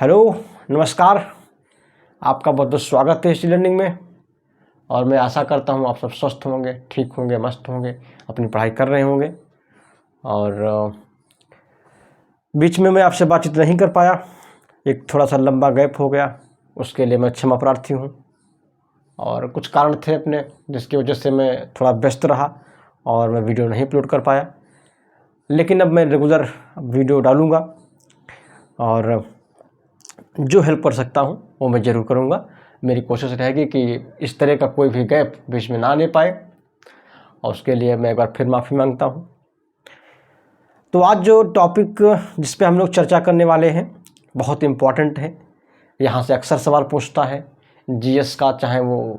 Hello, नमस्कार। आपका बहुत बहुत स्वागत है हिस्ट्री लर्निंग में। और मैं आशा करता हूँ आप सब स्वस्थ होंगे, ठीक होंगे, मस्त होंगे, अपनी पढ़ाई कर रहे होंगे। और बीच में मैं आपसे बातचीत नहीं कर पाया, एक थोड़ा सा लंबा गैप हो गया, उसके लिए मैं क्षमा प्रार्थी हूँ। और कुछ कारण थे अपने, जिसकी वजह से मैं थोड़ा व्यस्त रहा और मैं वीडियो नहीं अपलोड कर पाया। लेकिन अब मैं रेगुलर वीडियो डालूँगा और जो हेल्प कर सकता हूँ वो मैं ज़रूर करूँगा। मेरी कोशिश रहेगी कि इस तरह का कोई भी गैप बीच में ना आने पाए, और उसके लिए मैं एक बार फिर माफ़ी मांगता हूँ। तो आज जो टॉपिक जिस पे हम लोग चर्चा करने वाले हैं बहुत इम्पॉर्टेंट है। यहाँ से अक्सर सवाल पूछता है जीएस का, चाहे वो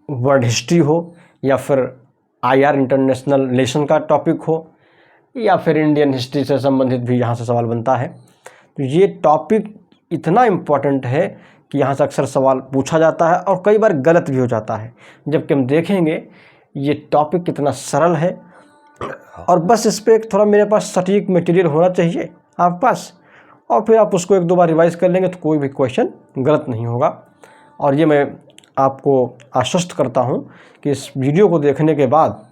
वर्ल्ड हिस्ट्री हो या फिर आईआर इंटरनेशनल रिलेशन का टॉपिक हो या फिर इंडियन हिस्ट्री से संबंधित भी यहाँ से सवाल बनता है। तो ये टॉपिक इतना इम्पॉर्टेंट है कि यहाँ से अक्सर सवाल पूछा जाता है और कई बार गलत भी हो जाता है। जबकि हम देखेंगे ये टॉपिक कितना सरल है, और बस इस पर एक थोड़ा मेरे पास सटीक मटेरियल होना चाहिए आपके पास, और फिर आप उसको एक दो बार रिवाइज कर लेंगे तो कोई भी क्वेश्चन गलत नहीं होगा। और ये मैं आपको आश्वस्त करता हूँ कि इस वीडियो को देखने के बाद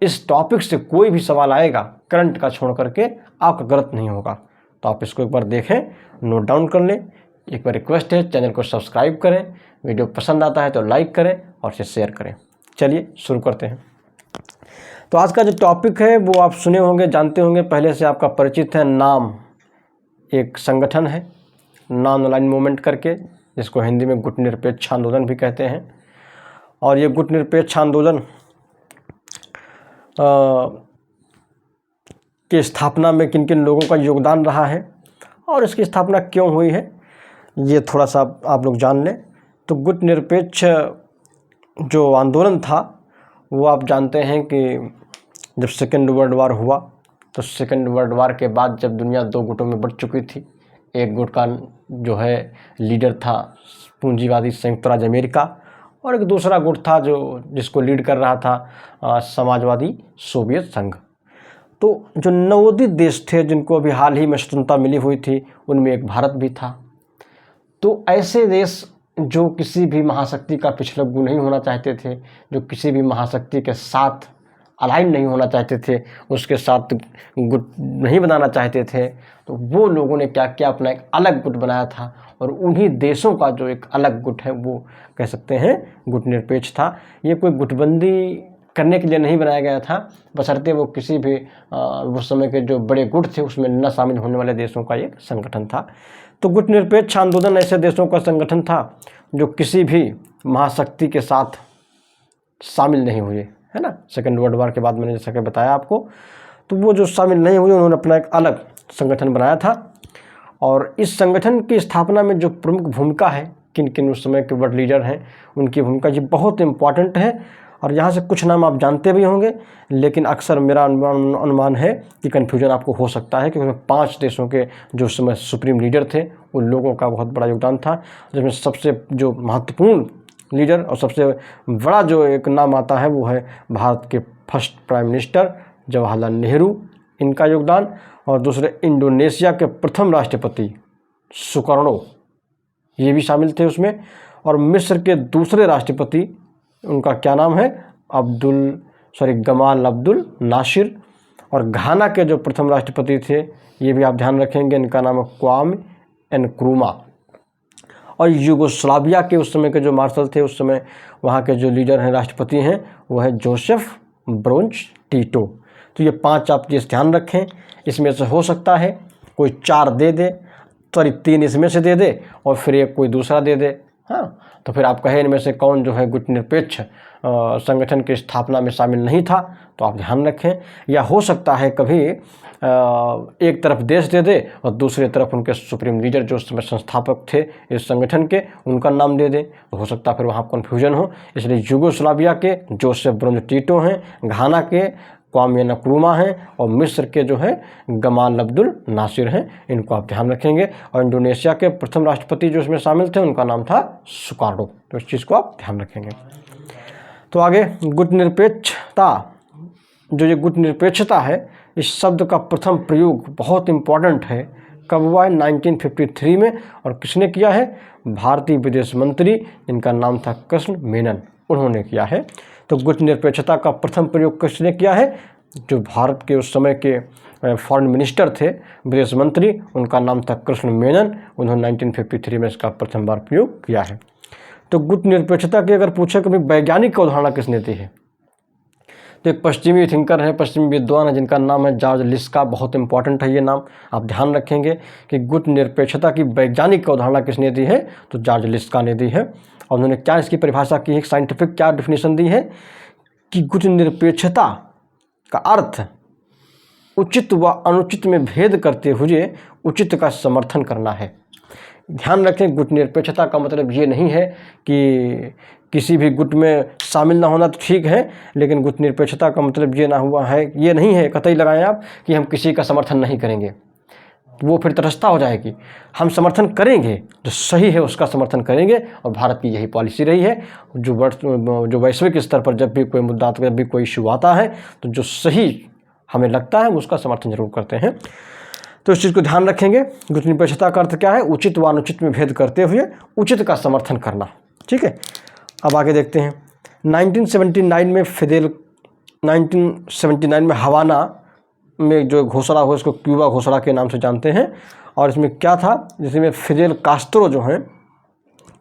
इस टॉपिक से कोई भी सवाल आएगा करंट का छोड़ करके आपका गलत नहीं होगा। तो आप इसको एक बार देखें, नोट डाउन कर लें। एक बार रिक्वेस्ट है, चैनल को सब्सक्राइब करें, वीडियो पसंद आता है तो लाइक करें और इसे शेयर करें। चलिए शुरू करते हैं। तो आज का जो टॉपिक है वो आप सुने होंगे, जानते होंगे, पहले से आपका परिचित है। नाम एक संगठन है, नॉन अलाइन मूवमेंट करके, जिसको हिंदी में गुट निरपेक्ष आंदोलन भी कहते हैं। और ये गुट निरपेक्ष आंदोलन की स्थापना में किन किन लोगों का योगदान रहा है और इसकी स्थापना क्यों हुई है, ये थोड़ा सा आप लोग जान लें। तो गुट निरपेक्ष जो आंदोलन था वो आप जानते हैं कि जब सेकेंड वर्ल्ड वार हुआ तो सेकेंड वर्ल्ड वार के बाद जब दुनिया दो गुटों में बंट चुकी थी, एक गुट का जो है लीडर था पूंजीवादी संयुक्त राज्य अमेरिका, और एक दूसरा गुट था जिसको लीड कर रहा था समाजवादी सोवियत संघ। तो जो नवोदित देश थे जिनको अभी हाल ही में स्वतंत्रता मिली हुई थी, उनमें एक भारत भी था। तो ऐसे देश जो किसी भी महाशक्ति का पिछलग्गू नहीं होना चाहते थे, जो किसी भी महाशक्ति के साथ अलाइन नहीं होना चाहते थे, उसके साथ गुट नहीं बनाना चाहते थे, तो वो लोगों ने क्या किया, अपना एक अलग गुट बनाया था। और उन्हीं देशों का जो एक अलग गुट है वो कह सकते हैं गुट निरपेक्ष था। ये कोई गुटबंदी करने के लिए नहीं बनाया गया था, बशर्ते वो किसी भी उस समय के जो बड़े गुट थे उसमें न शामिल होने वाले देशों का एक संगठन था। तो गुट निरपेक्ष आंदोलन ऐसे देशों का संगठन था जो किसी भी महाशक्ति के साथ शामिल नहीं हुए, है ना। सेकेंड वर्ल्ड वार के बाद मैंने जैसा कि बताया आपको, तो वो जो शामिल नहीं हुए उन्होंने अपना एक अलग संगठन बनाया था। और इस संगठन की स्थापना में जो प्रमुख भूमिका है, किन किन उस समय के वर्ल्ड लीडर हैं उनकी भूमिका ये बहुत इम्पॉर्टेंट है। और यहाँ से कुछ नाम आप जानते भी होंगे, लेकिन अक्सर मेरा अनुमान है कि कन्फ्यूजन आपको हो सकता है, क्योंकि 5 देशों के जो उस समय सुप्रीम लीडर थे उन लोगों का बहुत बड़ा योगदान था, जिसमें सबसे जो महत्वपूर्ण लीडर और सबसे बड़ा जो एक नाम आता है वो है भारत के first prime minister Jawaharlal Nehru, इनका योगदान। और दूसरे इंडोनेशिया के प्रथम राष्ट्रपति सुकर्णो, ये भी शामिल थे उसमें। और मिस्र के दूसरे राष्ट्रपति, उनका क्या नाम है, गमाल अब्दुल नासिर। और घाना के जो प्रथम राष्ट्रपति थे, ये भी आप ध्यान रखेंगे, इनका नाम है क्वामे नक्रूमा। और यूगोस्लाविया के उस समय के जो मार्शल थे, उस समय वहाँ के जो लीडर हैं, राष्ट्रपति हैं, वो है जोसेफ ब्रोज टीटो। तो ये 5 आप चीज़ ध्यान रखें। इसमें से हो सकता है कोई 4 दे दे, 3 इसमें से दे दे और फिर एक कोई दूसरा दे दे, हाँ। तो फिर आप कहें इनमें से कौन जो है गुट निरपेक्ष संगठन की स्थापना में शामिल नहीं था, तो आप ध्यान रखें। या हो सकता है कभी एक तरफ देश दे दे और दूसरी तरफ उनके सुप्रीम लीडर जो उस समय संस्थापक थे इस संगठन के, उनका नाम दे दे, तो हो सकता है फिर वहाँ कन्फ्यूजन हो। इसलिए यूगोस्लाविया के जोसेफ ब्रोज टीटो हैं, घाना के क्वामे नक्रूमा हैं, और मिस्र के जो है गमाल अब्दुल नासिर हैं, इनको आप ध्यान रखेंगे। और इंडोनेशिया के प्रथम राष्ट्रपति जो इसमें शामिल थे उनका नाम था सुकार्नो, तो इस चीज़ को आप ध्यान रखेंगे। तो आगे गुट निरपेक्षता, जो ये गुट निरपेक्षता है इस शब्द का प्रथम प्रयोग बहुत इम्पॉर्टेंट है, कब हुआ है? 1953 में। और किसने किया है? भारतीय विदेश मंत्री जिनका नाम था कृष्ण मेनन, उन्होंने किया है। तो गुटनिरपेक्षता का प्रथम प्रयोग किसने किया है? जो भारत के उस समय के फॉरेन मिनिस्टर थे, विदेश मंत्री, उनका नाम था कृष्ण मेनन। उन्होंने 1953 में इसका प्रथम बार प्रयोग किया है। तो गुटनिरपेक्षता की अगर पूछे कभी वैज्ञानिक की अवधारणा किसने दी है, तो एक पश्चिमी थिंकर है, पश्चिमी विद्वान है जिनका नाम है जॉर्ज लिस्का। बहुत इंपॉर्टेंट है ये नाम, आप ध्यान रखेंगे कि गुटनिरपेक्षता की वैज्ञानिक अवधारणा किसने दी है? तो जॉर्ज लिस्का ने दी है। और उन्होंने क्या इसकी परिभाषा की है, साइंटिफिक क्या डेफिनेशन दी है कि गुटनिरपेक्षता का अर्थ उचित व अनुचित में भेद करते हुए उचित का समर्थन करना है। ध्यान रखें, गुटनिरपेक्षता का मतलब ये नहीं है कि किसी भी गुट में शामिल ना होना तो ठीक है, लेकिन गुटनिरपेक्षता का मतलब ये ना हुआ है, ये नहीं है कतई लगाएं आप कि हम किसी का समर्थन नहीं करेंगे, वो फिर तटस्थता हो जाएगी। हम समर्थन करेंगे, जो सही है उसका समर्थन करेंगे, और भारत की यही पॉलिसी रही है। जो वैश्विक स्तर पर जब भी कोई मुद्दा, जब भी कोई इशू आता है, तो जो सही हमें लगता है उसका समर्थन जरूर करते हैं। तो इस चीज़ को ध्यान रखेंगे। गुटनिरपेक्षता का अर्थ क्या है? उचित व अनुचित में भेद करते हुए उचित का समर्थन करना। ठीक है, अब आगे देखते हैं। 1979 में हवाना में जो घोषणा हुआ, इसको क्यूबा घोषणा के नाम से जानते हैं। और इसमें क्या था, जिसमें फिदेल कास्ट्रो जो हैं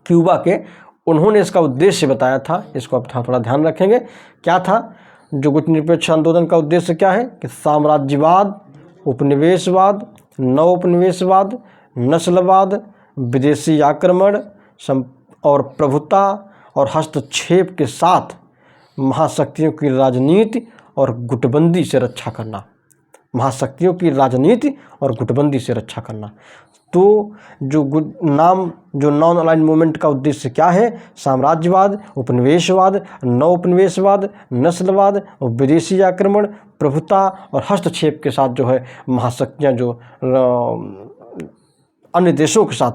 क्यूबा के, उन्होंने इसका उद्देश्य बताया था। इसको आप थोड़ा ध्यान रखेंगे। क्या था जो गुटनिरपेक्ष आंदोलन का उद्देश्य क्या है? कि साम्राज्यवाद, उपनिवेशवाद, नवोपनिवेशवाद, नस्लवाद, विदेशी आक्रमण और प्रभुता और हस्तक्षेप के साथ महाशक्तियों की राजनीति और गुटबंदी से रक्षा करना। महाशक्तियों की राजनीति और गुटबंदी से रक्षा करना। तो जो नॉन अलाइंड मूवमेंट का उद्देश्य क्या है? साम्राज्यवाद, उपनिवेशवाद, नवोपनिवेशवाद, नस्लवाद और विदेशी आक्रमण, प्रभुता और हस्तक्षेप के साथ जो है महाशक्तियाँ जो अन्य देशों के साथ,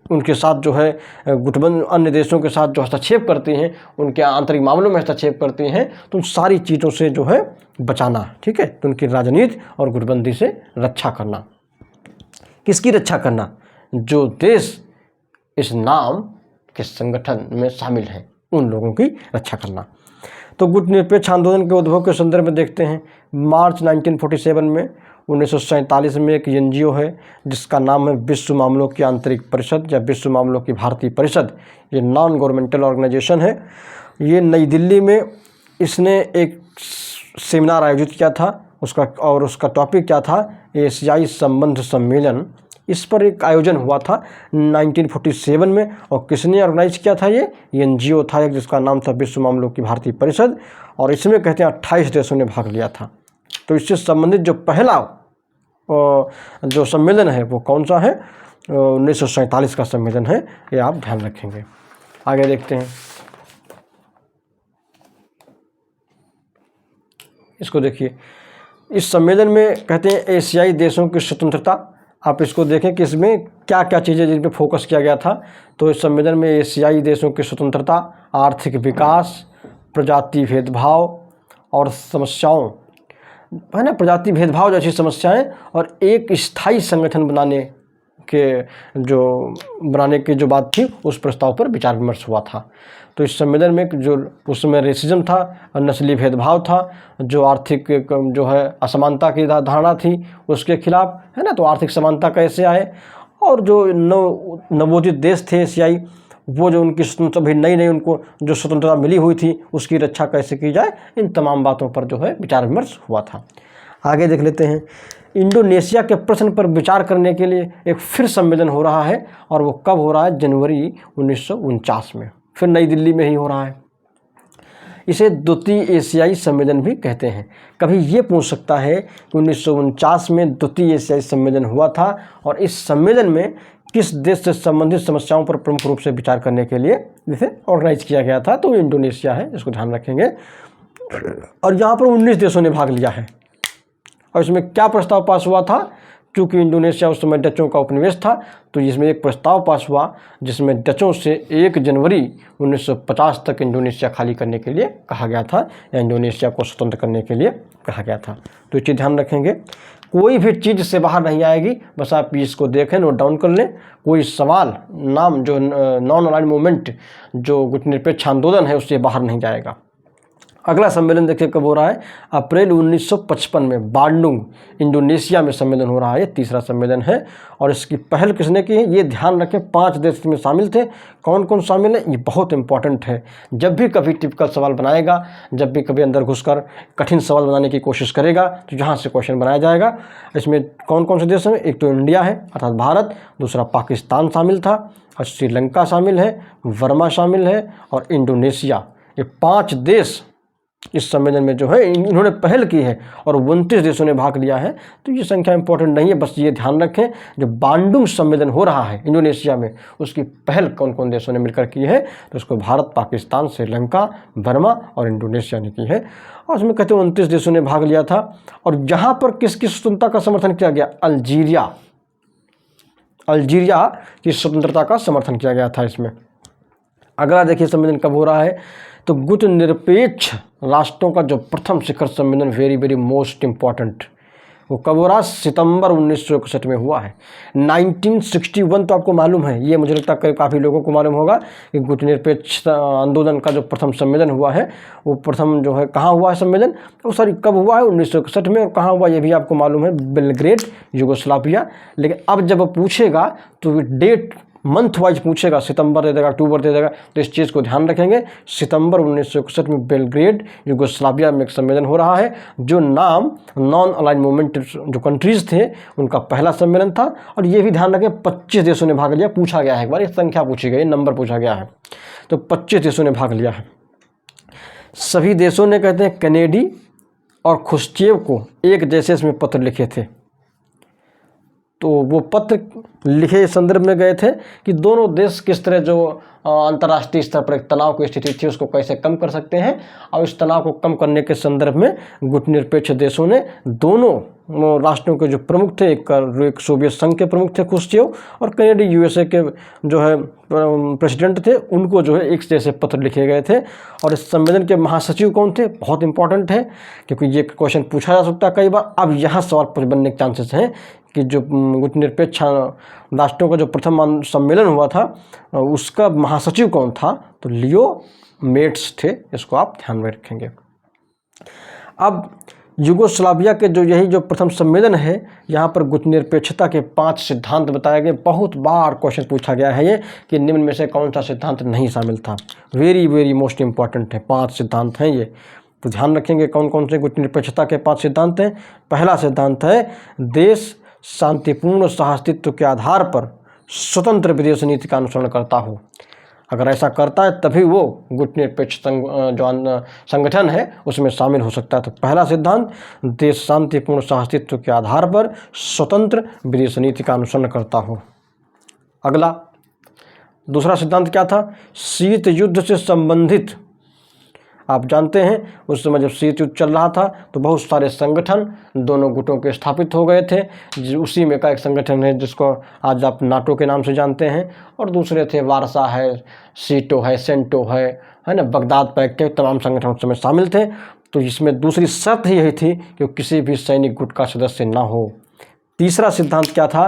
उनके साथ जो है अन्य देशों के साथ जो हस्तक्षेप करती हैं, उनके आंतरिक मामलों में हस्तक्षेप करती हैं, तो उन सारी चीज़ों से जो है बचाना। ठीक है, तो उनकी राजनीति और गुटबंदी से रक्षा करना। किसकी रक्षा करना? जो देश इस नाम के संगठन में शामिल हैं, उन लोगों की रक्षा करना। तो गुटनिरपेक्ष आंदोलन के उद्भव के संदर्भ में देखते हैं। मार्च 1947 में 1947 में एक एनजीओ है जिसका नाम है विश्व मामलों की आंतरिक परिषद या विश्व मामलों की भारतीय परिषद। ये नॉन गवर्नमेंटल ऑर्गेनाइजेशन है। ये नई दिल्ली में इसने एक सेमिनार आयोजित किया था, उसका टॉपिक क्या था? एशियाई संबंध सम्मेलन। इस पर एक आयोजन हुआ था 1947 में। और किसने ऑर्गेनाइज किया था? ये एनजीओ था एक, जिसका नाम था विश्व मामलों की भारतीय परिषद। और इसमें कहते हैं 28 देशों ने भाग लिया था। तो इससे संबंधित जो पहला जो सम्मेलन है वो कौन सा है? 1947 का सम्मेलन है, ये आप ध्यान रखेंगे। आगे देखते हैं। इसको देखिए, इस सम्मेलन में कहते हैं एशियाई देशों की स्वतंत्रता। आप इसको देखें कि इसमें क्या क्या चीज़ें जिन पर फोकस किया गया था। तो इस सम्मेलन में एशियाई देशों की स्वतंत्रता, आर्थिक विकास, प्रजाति भेदभाव और समस्याओं, है ना, प्रजाति भेदभाव जैसी समस्याएं, और एक स्थायी संगठन बनाने की जो बात थी, उस प्रस्ताव पर विचार विमर्श हुआ था। तो इस सम्मेलन में जो उसमें रेसिज्म था, नस्ली भेदभाव था, जो आर्थिक जो है असमानता की धारणा थी उसके खिलाफ, है ना, तो आर्थिक समानता कैसे आए, और जो नवोदित देश थे एशियाई, वो जो उनकी स्वतंत्रता भी नई उनको जो स्वतंत्रता मिली हुई थी उसकी रक्षा कैसे की जाए, इन तमाम बातों पर जो है विचार विमर्श हुआ था। आगे देख लेते हैं। इंडोनेशिया के प्रश्न पर विचार करने के लिए एक फिर सम्मेलन हो रहा है, और वो कब हो रहा है? जनवरी 1949 में, फिर नई दिल्ली में ही हो रहा है। इसे द्वितीय एशियाई सम्मेलन भी कहते हैं। कभी ये पूछ सकता है कि 1949 में द्वितीय एशियाई सम्मेलन हुआ था, और इस सम्मेलन में किस देश से संबंधित समस्याओं पर प्रमुख रूप से विचार करने के लिए इसे ऑर्गेनाइज किया गया था? तो इंडोनेशिया है, इसको ध्यान रखेंगे। और यहाँ पर 19 देशों ने भाग लिया है। और इसमें क्या प्रस्ताव पास हुआ था चूँकि इंडोनेशिया उस समय डचों का उपनिवेश था, तो इसमें एक प्रस्ताव पास हुआ जिसमें डचों से 1 जनवरी 1950 तक इंडोनेशिया खाली करने के लिए कहा गया था, या इंडोनेशिया को स्वतंत्र करने के लिए कहा गया था। तो ये चीज़ ध्यान रखेंगे, कोई भी चीज़ से बाहर नहीं आएगी, बस आप इसको देखें, नोट डाउन कर लें। कोई सवाल नाम जो नॉन अलाइन्ड मूवमेंट जो गुटनिरपेक्ष आंदोलन है उससे बाहर नहीं जाएगा। अगला सम्मेलन देखिए कब हो रहा है, अप्रैल 1955 में बांडुंग इंडोनेशिया में सम्मेलन हो रहा है। ये तीसरा सम्मेलन है और इसकी पहल किसने की है, ये ध्यान रखें 5 देश इसमें शामिल थे। कौन कौन शामिल है, ये बहुत इंपॉर्टेंट है। जब भी कभी टिपिकल सवाल बनाएगा, जब भी कभी अंदर घुसकर कठिन सवाल बनाने की कोशिश करेगा, तो यहाँ से क्वेश्चन बनाया जाएगा। इसमें कौन कौन से देश हैं, एक तो इंडिया है अर्थात भारत, दूसरा पाकिस्तान शामिल था, और श्रीलंका शामिल है, बर्मा शामिल है और इंडोनेशिया। ये 5 देश इस सम्मेलन में जो है इन्होंने पहल की है और 29 देशों ने भाग लिया है। तो ये संख्या इंपॉर्टेंट नहीं है, बस ये ध्यान रखें जो बांडुंग सम्मेलन हो रहा है इंडोनेशिया में, उसकी पहल कौन कौन देशों ने मिलकर की है, तो उसको भारत, पाकिस्तान, श्रीलंका, बर्मा और इंडोनेशिया ने की है। और उसमें कहते हैं 29 देशों ने भाग लिया था। और यहाँ पर किसकी स्वतंत्रता का समर्थन किया गया, अल्जीरिया की स्वतंत्रता का समर्थन किया गया था इसमें। अगला देखिए सम्मेलन कब हो रहा है, तो गुटनिरपेक्ष राष्ट्रों का जो प्रथम शिखर सम्मेलन, वेरी वेरी मोस्ट इम्पॉर्टेंट, वो कब हो रहा है, सितंबर 1961 में हुआ है। 1961 तो आपको मालूम है, ये मुझे लगता है काफ़ी लोगों को मालूम होगा कि गुटनिरपेक्ष आंदोलन का जो प्रथम सम्मेलन हुआ है वो प्रथम जो है कहाँ हुआ है सम्मेलन, वो सॉरी कब हुआ है 1961 में, और कहाँ हुआ ये भी आपको मालूम है, बेलग्रेड यूगोस्लाविया। लेकिन अब जब पूछेगा तो डेट मंथ वाइज पूछेगा, सितंबर दे देगा, अक्टूबर दे देगा, तो इस चीज़ को ध्यान रखेंगे। सितंबर 1961 में बेलग्रेड यूगोस्लाविया में एक सम्मेलन हो रहा है, जो नाम नॉन अलाइन्ड मूवमेंट जो कंट्रीज़ थे उनका पहला सम्मेलन था। और ये भी ध्यान रखें 25 देशों ने भाग लिया, पूछा गया है एक बार, ये संख्या पूछी गई, नंबर पूछा गया है, तो 25 देशों ने भाग लिया है। सभी देशों ने कहते हैं कैनेडी और खुश्चेव को एक जैसे इसमें पत्र लिखे थे। तो वो पत्र लिखे इस संदर्भ में गए थे कि दोनों देश किस तरह जो अंतर्राष्ट्रीय स्तर पर एक तनाव की स्थिति थी उसको कैसे कम कर सकते हैं, और इस तनाव को कम करने के संदर्भ में गुटनिरपेक्ष देशों ने दोनों राष्ट्रों के जो प्रमुख थे, एक सोवियत संघ के प्रमुख थे खुश्चेव, और कनाडा यूएसए के जो है प्रेसिडेंट थे, उनको जो है एक जैसे पत्र लिखे गए थे। और इस सम्मेलन के महासचिव कौन थे, बहुत इंपॉर्टेंट है क्योंकि ये क्वेश्चन पूछा जा सकता है कई बार। अब यहाँ सवाल बनने के चांसेस हैं कि जो गुटनिरपेक्ष राष्ट्रों का जो प्रथम सम्मेलन हुआ था उसका महासचिव कौन था, तो लियो मेट्स थे, इसको आप ध्यान में रखेंगे। अब यूगोस्लाविया के जो प्रथम सम्मेलन है, यहाँ पर गुटनिरपेक्षता के 5 सिद्धांत बताए गए। बहुत बार क्वेश्चन पूछा गया है ये कि निम्न में से कौन सा सिद्धांत नहीं शामिल था, वेरी वेरी मोस्ट इंपॉर्टेंट है, 5 सिद्धांत हैं ये, तो ध्यान रखेंगे कौन कौन से गुटनिरपेक्षता के 5 सिद्धांत हैं। पहला सिद्धांत है देश शांतिपूर्ण सहअस्तित्व के आधार पर स्वतंत्र विदेश नीति का अनुसरण करता हो। अगर ऐसा करता है तभी वो गुटनिरपेक्ष जो संगठन है उसमें शामिल हो सकता है। तो पहला सिद्धांत, देश शांतिपूर्ण सहअस्तित्व के आधार पर स्वतंत्र विदेश नीति का अनुसरण करता हो। अगला दूसरा सिद्धांत क्या था, शीत युद्ध से संबंधित, आप जानते हैं उस समय जब शीत युद्ध चल रहा था तो बहुत सारे संगठन दोनों गुटों के स्थापित हो गए थे। उसी में का एक संगठन है जिसको आज आप नाटो के नाम से जानते हैं, और दूसरे थे वारसा है, सीटो है, सेंटो है ना, बगदाद पैक्ट के तमाम संगठन उस समय शामिल थे। तो इसमें दूसरी शर्त यही थी कि किसी भी सैनिक गुट का सदस्य ना हो। तीसरा सिद्धांत क्या था,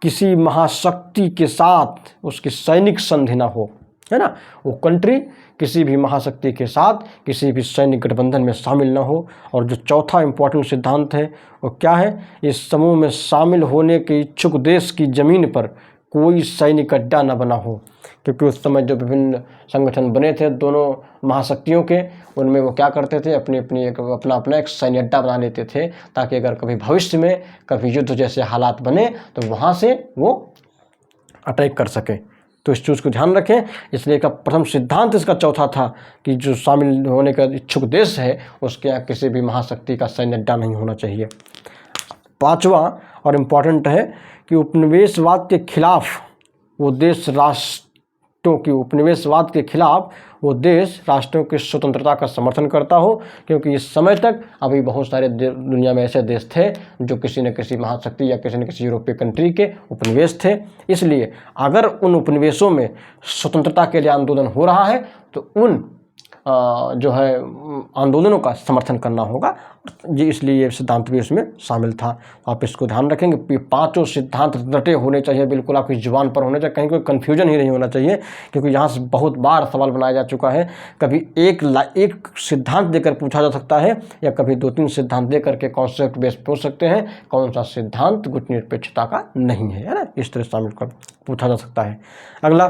किसी महाशक्ति के साथ उसकी सैनिक संधि ना हो, है ना, वो कंट्री किसी भी महाशक्ति के साथ किसी भी सैनिक गठबंधन में शामिल न हो। और जो चौथा इम्पोर्टेंट सिद्धांत है वो क्या है, इस समूह में शामिल होने के इच्छुक देश की ज़मीन पर कोई सैनिक अड्डा न बना हो, क्योंकि उस समय जो विभिन्न संगठन बने थे दोनों महाशक्तियों के, उनमें वो क्या करते थे, अपना एक सैन्य अड्डा बना लेते थे, ताकि अगर कभी भविष्य में कभी युद्ध जैसे हालात बने तो वहाँ से वो अटैक कर सके। तो इस चीज़ को ध्यान रखें। इसलिए का प्रथम सिद्धांत इसका चौथा था कि जो शामिल होने का इच्छुक देश है उसके यहाँ किसी भी महाशक्ति का सैन्य अड्डा नहीं होना चाहिए। पांचवा और इम्पॉर्टेंट है कि उपनिवेशवाद के खिलाफ वो देश राष्ट्रों राष्ट्रों की उपनिवेशवाद के खिलाफ वो देश राष्ट्रों की स्वतंत्रता का समर्थन करता हो, क्योंकि इस समय तक अभी बहुत सारे दुनिया में ऐसे देश थे जो किसी न किसी महाशक्ति या किसी न किसी यूरोपीय कंट्री के उपनिवेश थे। इसलिए अगर उन उपनिवेशों में स्वतंत्रता के लिए आंदोलन हो रहा है तो उन जो है आंदोलनों का समर्थन करना होगा। ये इसलिए ये सिद्धांत भी इसमें शामिल था। आप इसको ध्यान रखेंगे, ये पांचों सिद्धांत रटे होने चाहिए, बिल्कुल आपकी जुबान पर होने चाहिए, कहीं कोई कन्फ्यूजन ही नहीं होना चाहिए, क्योंकि यहाँ से बहुत बार सवाल बनाया जा चुका है। कभी एक सिद्धांत देकर पूछा जा सकता है या कभी 2-3 सिद्धांत दे करके कॉन्सेप्ट बेस पूछ सकते हैं कौन सा सिद्धांत गुटनिरपेक्षता का नहीं है ना, इस तरह शामिल कर पूछा जा सकता है। अगला,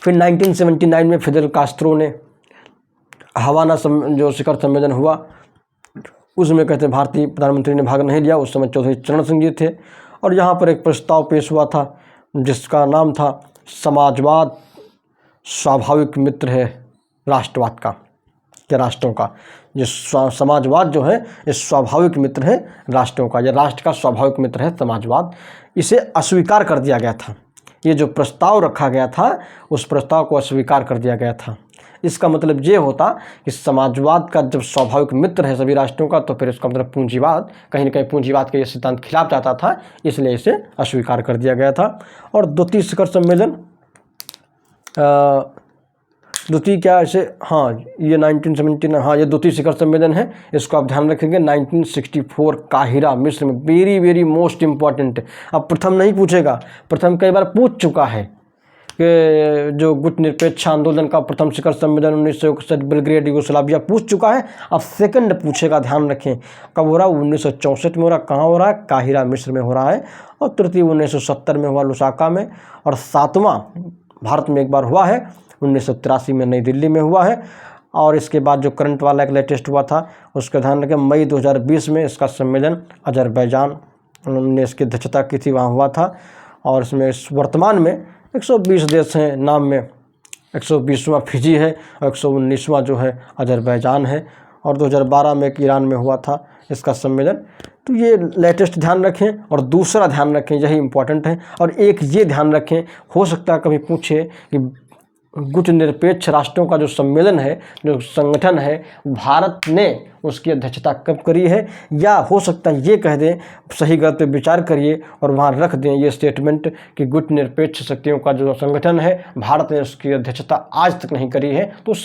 फिर 1979 में फिदेल कास्त्रो ने हवाना जो शिखर सम्मेलन हुआ उसमें कहते हैं भारतीय प्रधानमंत्री ने भाग नहीं लिया। उस समय चौधरी चरण सिंह जी थे और यहाँ पर एक प्रस्ताव पेश हुआ था जिसका नाम था समाजवाद स्वाभाविक मित्र है राष्ट्रवाद का, या राष्ट्रों का। ये समाजवाद जो है ये स्वाभाविक मित्र है राष्ट्रों का, या राष्ट्र का स्वाभाविक मित्र है समाजवाद। इसे अस्वीकार कर दिया गया था। ये जो प्रस्ताव रखा गया था उस प्रस्ताव को अस्वीकार कर दिया गया था। इसका मतलब ये होता कि समाजवाद का जब स्वाभाविक मित्र है सभी राष्ट्रों का, तो फिर इसका मतलब पूंजीवाद कहीं न कहीं पूंजीवाद के ये सिद्धांत खिलाफ जाता था, इसलिए इसे अस्वीकार कर दिया गया था। और द्वितीय शिखर सम्मेलन द्वितीय क्या इसे, हाँ ये 1979, हाँ ये द्वितीय शिखर सम्मेलन है, इसको आप ध्यान रखेंगे। 1964 काहिरा मिस्र में, वेरी मोस्ट इम्पॉर्टेंट। अब प्रथम नहीं पूछेगा, प्रथम कई बार पूछ चुका है कि जो गुटनिरपेक्ष आंदोलन का प्रथम शिखर सम्मेलन 1961 बेलग्रेड यूगोस्लाविया पूछ चुका है। अब सेकंड पूछेगा, ध्यान रखें कब हो रहा है, 1964 में हो रहा, कहाँ हो रहा है, काहिरा मिस्र में हो रहा है। और तृतीय 1970 में हुआ लुसाका में, और सातवां भारत में एक बार हुआ है 1983 में नई दिल्ली में हुआ है। और इसके बाद जो करंट वाला एक लेटेस्ट हुआ था उसका ध्यान रखें, मई 2020 में इसका सम्मेलन अजरबैजान ने इसकी अध्यक्षता की थी, वहाँ हुआ था। और इसमें वर्तमान में 120 देश हैं नाम में, 120वां फिजी है और 119वां जो है अजरबैजान है। और 2012 में ईरान में हुआ था इसका सम्मेलन। तो ये लेटेस्ट ध्यान रखें। और दूसरा ध्यान रखें, यही इम्पोर्टेंट है। और एक ये ध्यान रखें, हो सकता है कभी पूछे कि गुटनिरपेक्ष राष्ट्रों का जो सम्मेलन है, जो संगठन है, भारत ने उसकी अध्यक्षता कब करी है, या हो सकता है ये कह दें, सही गलत पे विचार करिए और वहाँ रख दें ये स्टेटमेंट कि गुटनिरपेक्ष शक्तियों का जो संगठन है भारत ने उसकी अध्यक्षता आज तक नहीं करी है, तो उस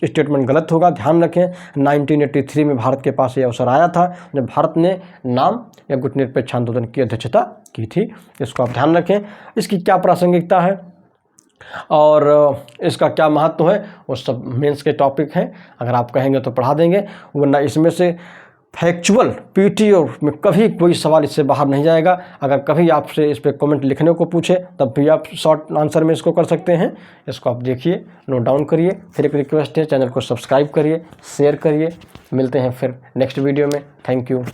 स्टेटमेंट गलत होगा। ध्यान रखें 1983 में भारत के पास ये अवसर आया था जब भारत ने नाम या गुटनिरपेक्ष आंदोलन की अध्यक्षता की थी। इसको आप ध्यान रखें। इसकी क्या प्रासंगिकता है और इसका क्या महत्व है, वो सब मेंस के टॉपिक हैं। अगर आप कहेंगे तो पढ़ा देंगे, वरना इसमें से फैक्चुअल पीटीओ में कभी कोई सवाल इससे बाहर नहीं जाएगा। अगर कभी आपसे इस पर कमेंट लिखने को पूछे तब भी आप शॉर्ट आंसर में इसको कर सकते हैं। इसको आप देखिए, नोट डाउन करिए। फिर एक रिक्वेस्ट है, चैनल को सब्सक्राइब करिए, शेयर करिए। मिलते हैं फिर नेक्स्ट वीडियो में। Thank you.